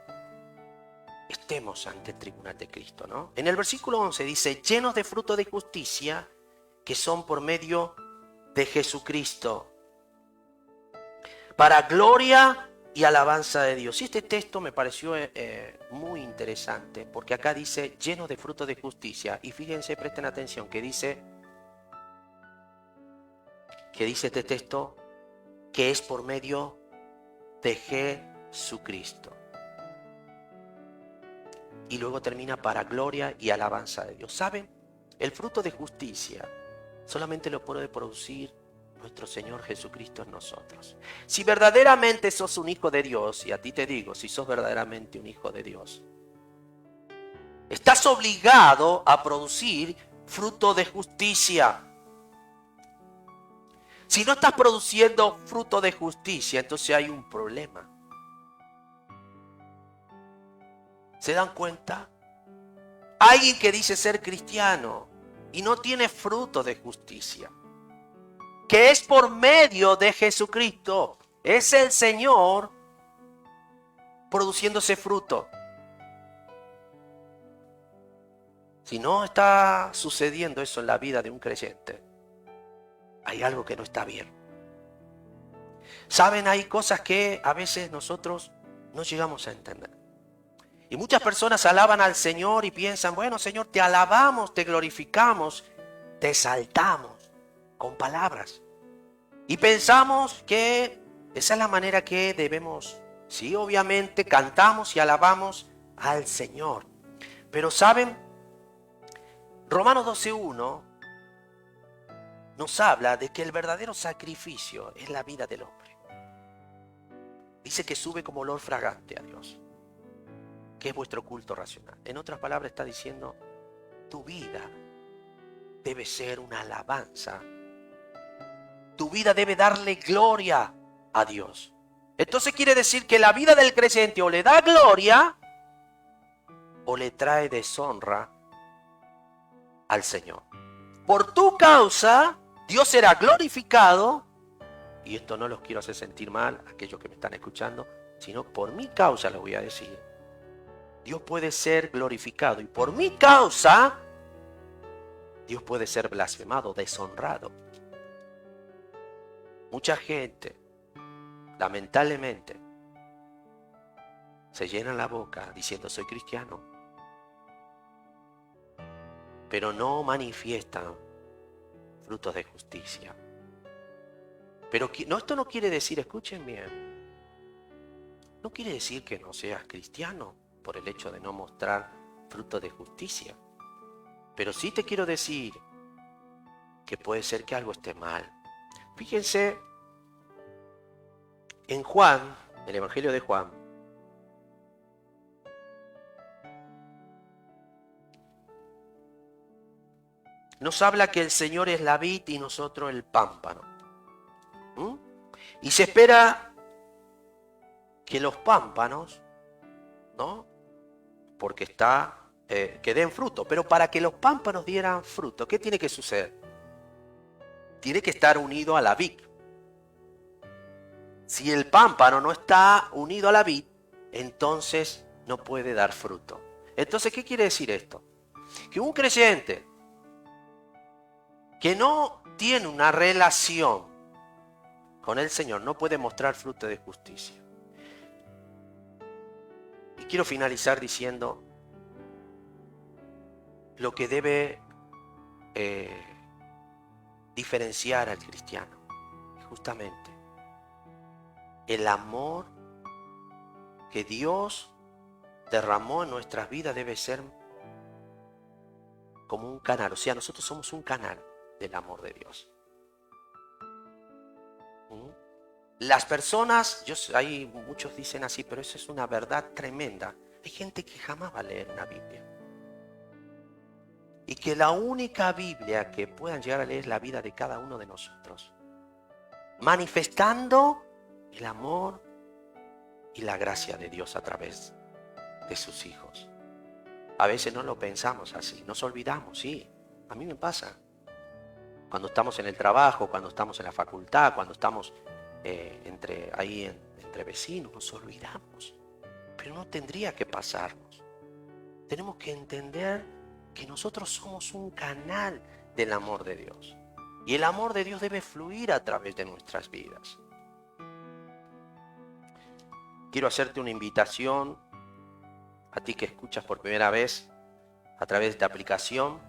estemos ante el tribunal de Cristo, ¿no? En el versículo 11 dice, llenos de fruto de justicia, que son por medio de Jesucristo, para gloria y alabanza de Dios. Y este texto me pareció muy interesante, porque acá dice llenos de fruto de justicia. Y fíjense, presten atención, que dice este texto, que es por medio de Jesucristo. Y luego termina para gloria y alabanza de Dios. ¿Saben? El fruto de justicia solamente lo puede producir nuestro Señor Jesucristo en nosotros. Si verdaderamente sos un hijo de Dios, y a ti te digo, si sos verdaderamente un hijo de Dios, estás obligado a producir fruto de justicia. Si no estás produciendo fruto de justicia, entonces hay un problema. ¿Se dan cuenta? Alguien que dice ser cristiano y no tiene fruto de justicia, que es por medio de Jesucristo, es el Señor produciéndose fruto. Si no está sucediendo eso en la vida de un creyente, hay algo que no está bien. Saben, hay cosas que a veces nosotros no llegamos a entender. Y muchas personas alaban al Señor y piensan, bueno, Señor, te alabamos, te glorificamos, te exaltamos con palabras. Y pensamos que esa es la manera que debemos, sí, obviamente, cantamos y alabamos al Señor. Pero ¿saben? Romanos 12:1 nos habla de que el verdadero sacrificio es la vida del hombre. Dice que sube como olor fragante a Dios, que es vuestro culto racional. En otras palabras está diciendo, tu vida debe ser una alabanza. Tu vida debe darle gloria a Dios. Entonces quiere decir que la vida del creyente o le da gloria o le trae deshonra al Señor. Por tu causa, Dios será glorificado, y esto no los quiero hacer sentir mal a aquellos que me están escuchando, sino por mi causa les voy a decir. Dios puede ser glorificado y por mi causa Dios puede ser blasfemado, deshonrado. Mucha gente, lamentablemente, se llena la boca diciendo soy cristiano, pero no manifiestan frutos de justicia. Pero no, esto no quiere decir, escuchen bien, no quiere decir que no seas cristiano por el hecho de no mostrar frutos de justicia. Pero sí te quiero decir que puede ser que algo esté mal. Fíjense en Juan, el Evangelio de Juan. Nos habla que el Señor es la vid y nosotros el pámpano. Y se espera que los pámpanos, ¿no? Porque que den fruto. Pero para que los pámpanos dieran fruto, ¿qué tiene que suceder? Tiene que estar unido a la vid. Si el pámpano no está unido a la vid, entonces no puede dar fruto. Entonces, ¿qué quiere decir esto? Que un creyente que no tiene una relación con el Señor no puede mostrar fruto de justicia. Y quiero finalizar diciendo lo que debe diferenciar al cristiano. Justamente el amor que Dios derramó en nuestras vidas debe ser como un canal. O sea, nosotros somos un canal del amor de Dios. Las personas, hay muchos dicen así, pero eso es una verdad tremenda. Hay gente que jamás va a leer una Biblia. Y que la única Biblia que puedan llegar a leer es la vida de cada uno de nosotros. Manifestando el amor y la gracia de Dios a través de sus hijos. A veces no lo pensamos así, nos olvidamos, sí. A mí me pasa. Cuando estamos en el trabajo, cuando estamos en la facultad, cuando estamos entre vecinos, nos olvidamos. Pero no tendría que pasarnos. Tenemos que entender que nosotros somos un canal del amor de Dios. Y el amor de Dios debe fluir a través de nuestras vidas. Quiero hacerte una invitación a ti que escuchas por primera vez a través de esta aplicación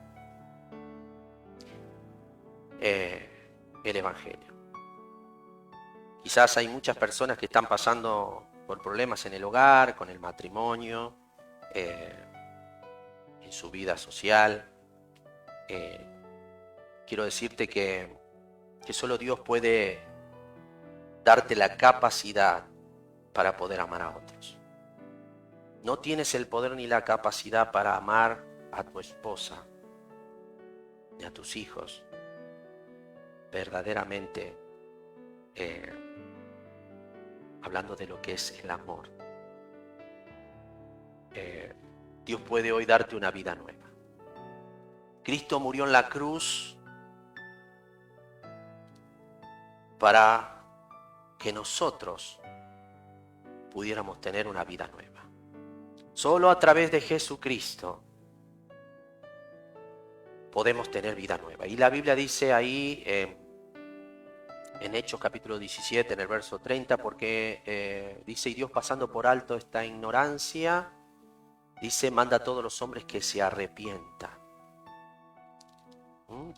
el Evangelio. Quizás hay muchas personas que están pasando por problemas en el hogar, con el matrimonio, en su vida social. Eh, Quiero decirte que solo Dios puede darte la capacidad para poder amar a otros. No tienes el poder ni la capacidad para amar a tu esposa ni a tus hijos verdaderamente, hablando de lo que es el amor. Dios puede hoy darte una vida nueva. Cristo murió en la cruz para que nosotros pudiéramos tener una vida nueva. Solo a través de Jesucristo podemos tener vida nueva. Y la Biblia dice ahí, en Hechos capítulo 17, en el verso 30, porque dice, y Dios pasando por alto esta ignorancia, dice, manda a todos los hombres que se arrepientan.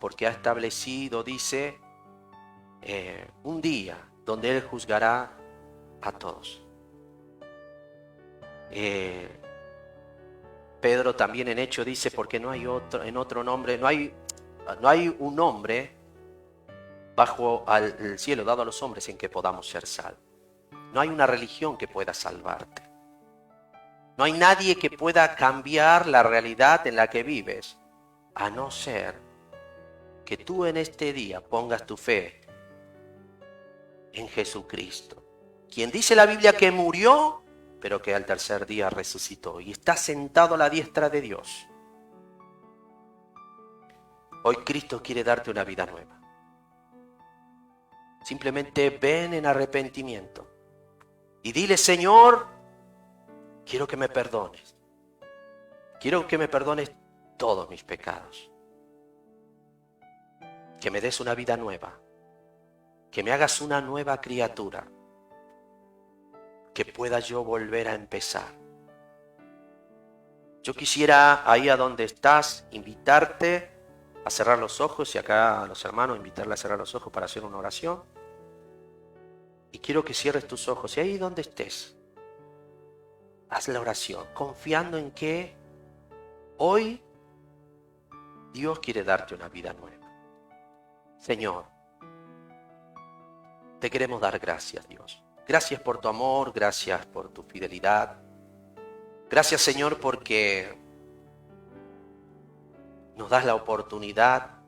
Porque ha establecido, dice, un día donde Él juzgará a todos. Pedro también en Hechos dice, porque no hay otro, en otro nombre, no hay un nombre bajo el cielo dado a los hombres en que podamos ser salvos. No hay una religión que pueda salvarte. No hay nadie que pueda cambiar la realidad en la que vives, a no ser que tú en este día pongas tu fe en Jesucristo, quien dice la Biblia que murió, pero que al tercer día resucitó y está sentado a la diestra de Dios. Hoy Cristo quiere darte una vida nueva. Simplemente ven en arrepentimiento y dile, Señor, quiero que me perdones. Quiero que me perdones todos mis pecados. Que me des una vida nueva. Que me hagas una nueva criatura. Que pueda yo volver a empezar. Yo quisiera, ahí a donde estás, invitarte a cerrar los ojos, y acá a los hermanos invitarle a cerrar los ojos para hacer una oración. Y quiero que cierres tus ojos, y ahí donde estés, haz la oración, confiando en que hoy Dios quiere darte una vida nueva. Señor, te queremos dar gracias, Dios. Gracias por tu amor, gracias por tu fidelidad. Gracias, Señor, porque nos das la oportunidad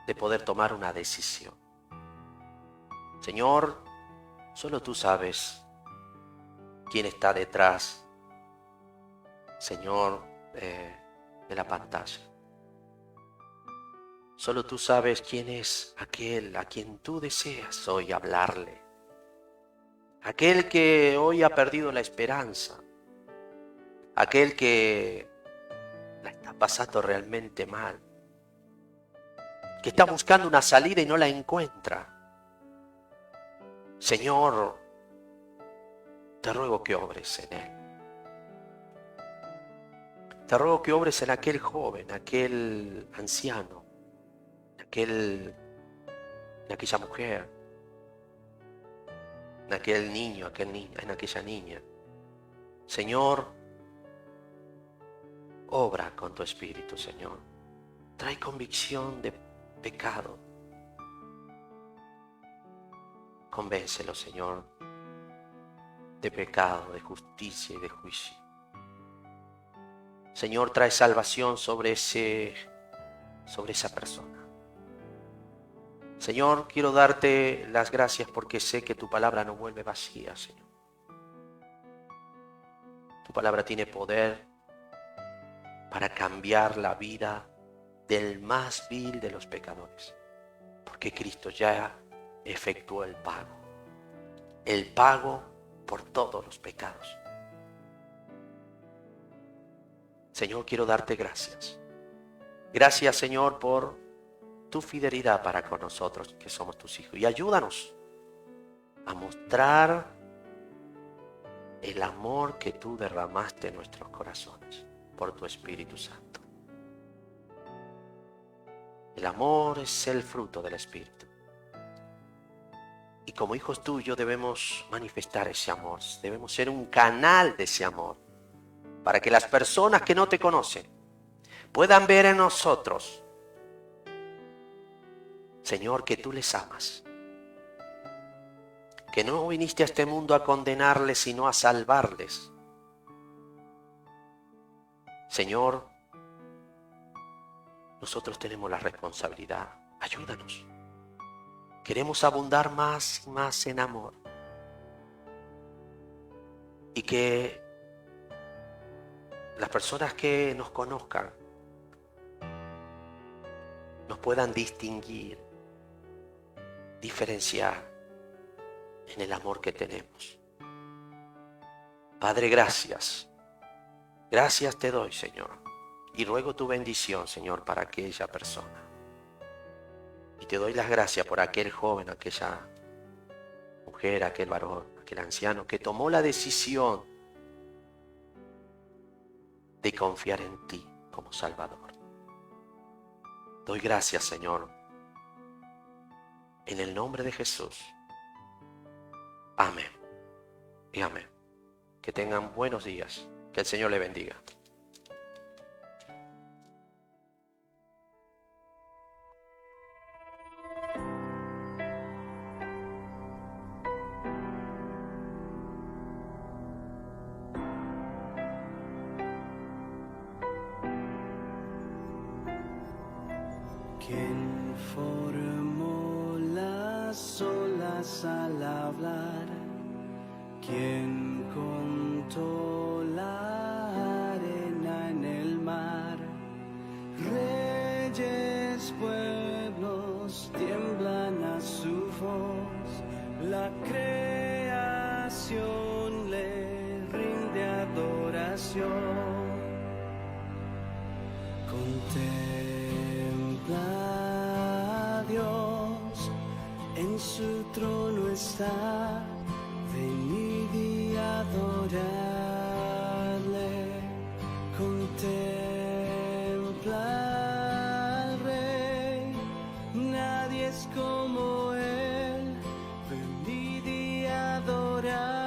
de poder tomar una decisión. Señor, solo tú sabes quién está detrás, Señor, de la pantalla. Solo tú sabes quién es aquel a quien tú deseas hoy hablarle. Aquel que hoy ha perdido la esperanza. Aquel que la está pasando realmente mal. Que está buscando una salida y no la encuentra. Señor, te ruego que obres en él. Te ruego que obres en aquel joven, aquel anciano, en aquella mujer, en aquel niño, en aquella niña. Señor, obra con tu espíritu, Señor. Trae convicción de pecado. Convéncelo, Señor, de pecado, de justicia y de juicio. Señor, trae salvación sobre esa persona. Señor, quiero darte las gracias porque sé que tu palabra no vuelve vacía, Señor. Tu palabra tiene poder para cambiar la vida del más vil de los pecadores. Porque Cristo ya efectuó el pago por todos los pecados. Señor, quiero darte gracias. Gracias, Señor, por tu fidelidad para con nosotros, que somos tus hijos. Y ayúdanos a mostrar el amor que tú derramaste en nuestros corazones por tu Espíritu Santo. El amor es el fruto del Espíritu. Y Y como hijos tuyos debemos manifestar ese amor, debemos ser un canal de ese amor, para que las personas que no te conocen puedan ver en nosotros, Señor, que tú les amas, que no viniste a este mundo a condenarles, sino a salvarles. Señor, nosotros tenemos la responsabilidad, ayúdanos. Queremos abundar más y más en amor. Y que las personas que nos conozcan nos puedan distinguir, diferenciar en el amor que tenemos. Padre, gracias. Gracias te doy, Señor. Y ruego tu bendición, Señor, para aquella persona. Y te doy las gracias por aquel joven, aquella mujer, aquel varón, aquel anciano que tomó la decisión de confiar en ti como Salvador. Doy gracias, Señor, en el nombre de Jesús. Amén y amén. Que tengan buenos días. Que el Señor le bendiga. ¿Quién formó las olas al hablar? ¿Quién contó la arena en el mar? Reyes, pueblos tiemblan a su voz. La creación le rinde adoración. Contempla a Dios, en su trono está, venid y adoradle. Contempla al Rey, nadie es como Él, venid y adoradle.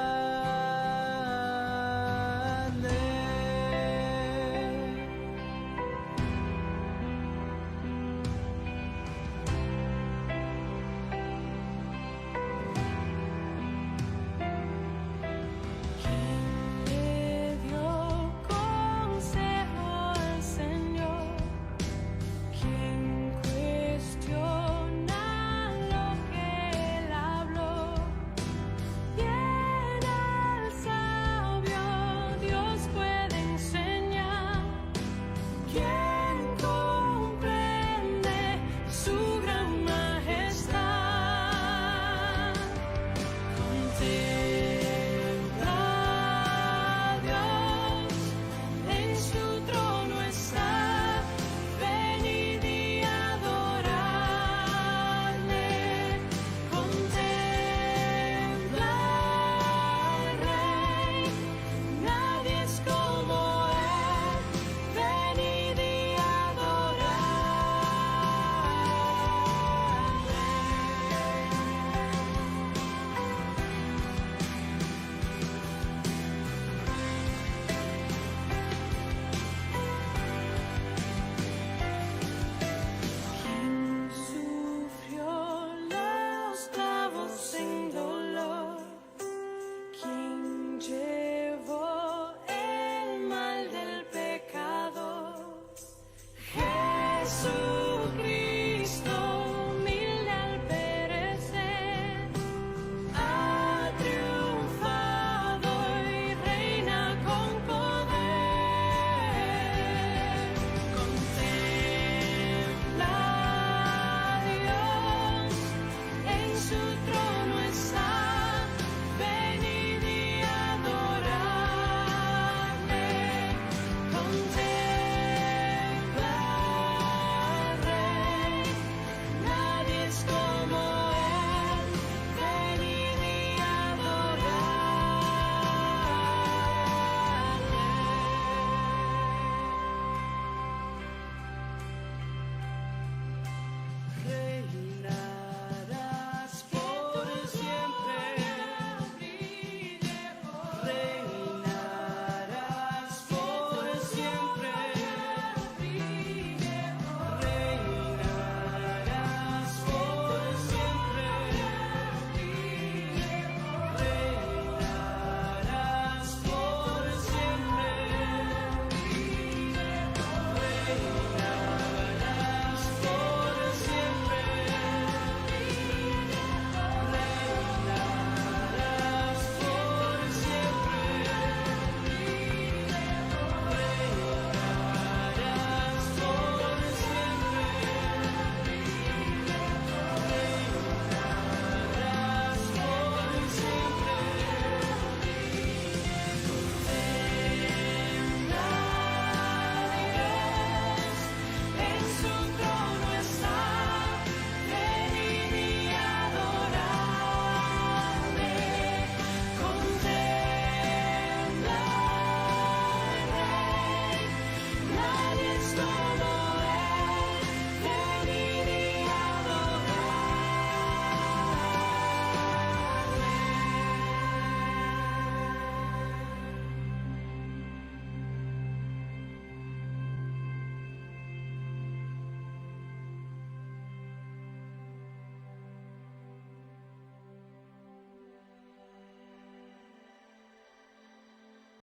Jesus.